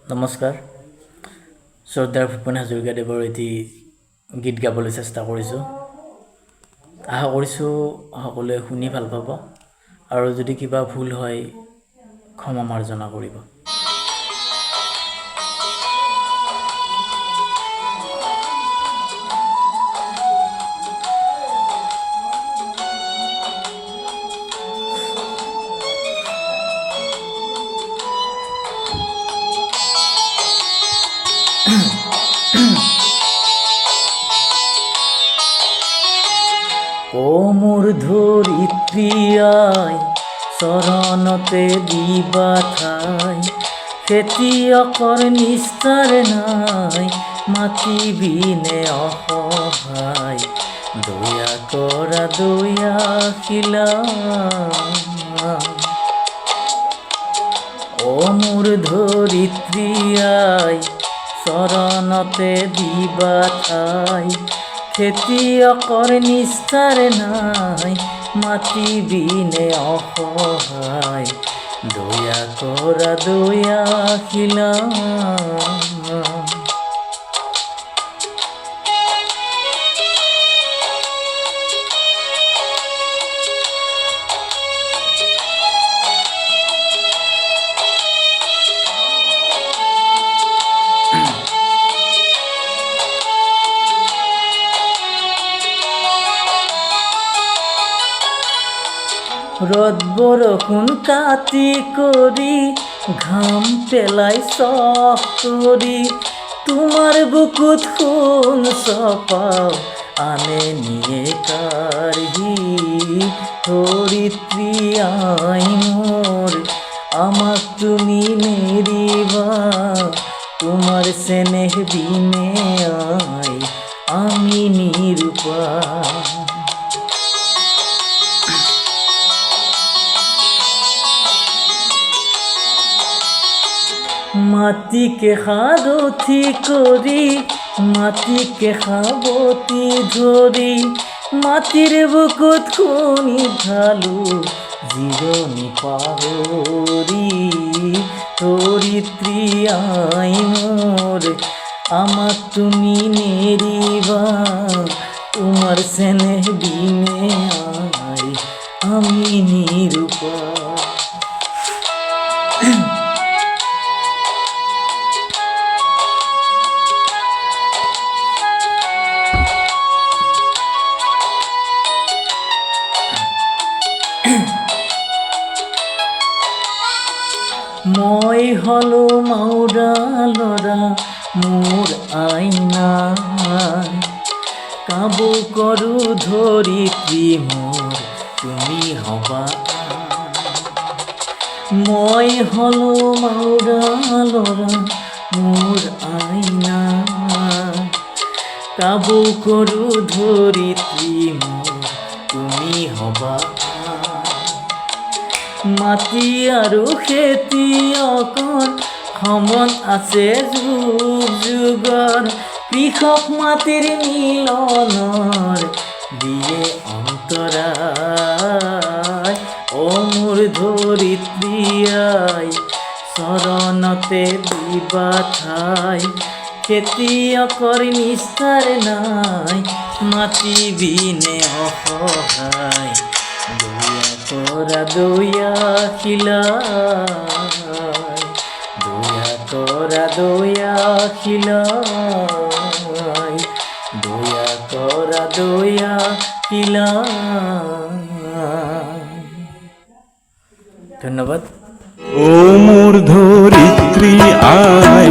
নমস্কাৰ। শ্ৰদ্ধাৰ বhupenhazarika দেৱৰ এটি গীত গাবলৈ চেষ্টা কৰিছোঁ। আশা কৰিছোঁ সকলোৱে শুনি ভাল পাব আৰু যদি কিবা ভুল হয় ক্ষমা মাৰ্জনা কৰিব। ও মোৰ ধৰিত্ৰী আই, চৰণতে দিবা ঠাই, খেতিয়কৰ নিস্তাৰ নাই, মাতিবিনে অসহায়, দয়া কৰা দয়াশীলা। ও মোৰ ধৰিত্ৰী আই, চৰণতে দিবা ঠাই, খেতিয়কৰ নিস্তাৰ নাই, মাতিবিনে অসহায়, দয়া কৰা দয়াশীলা। ৰ'দ বৰষুণ কাটি কৰি, ঘাম পেলাই চখ কৰি, তোমাৰ বুকুত সোণ চপাও, আনে নিয়ে কাঢ়ি। ধৰিত্ৰী আই মোৰ, আমাক তুমি নেৰিবা, তোমাৰ চেনেহ বিনে আই আমি নিৰুপায়। মাটিকে সাৰথি কৰি, মাটিকে সাৱটি ধৰি, মাটিৰ বুকুত খুনি ঢালো, জিৰণি পাহৰি। ধৰিত্ৰী আই মোৰ, আমাক তুমি নেৰিবা, তোমাৰ চেনেহ বিনে আই আমি নিৰুপায়। মই হলো মাউৰা ল'ৰা, মোৰ আইনা কাবু কৰোঁ ধৰিত্ৰী মোৰ, তুমি হবা। মই হলো মাউৰা ল'ৰা, মোৰ আইনা কাবু কৰোঁ ধৰিত্ৰী মোৰ, তুমি হবা। মাটি আৰু খেতিয়কৰ সমান আছে যুগ যুগৰ, কৃষক মাটিৰ মিলনৰ দিয়ে অন্তৰায়। ও মোৰ ধৰিত্ৰী আই, চৰণতে দিবা ঠাই, খেতিয়কৰ নিস্তাৰ নাই, মাতিবিনে অসহায়, দয়া কৰা দয়াশীলা। দয়া কৰা দয়াশীলা, দয়া কৰা দয়াশীলা। ধন্যবাদ। ও মোৰ ধৰিত্ৰী আই,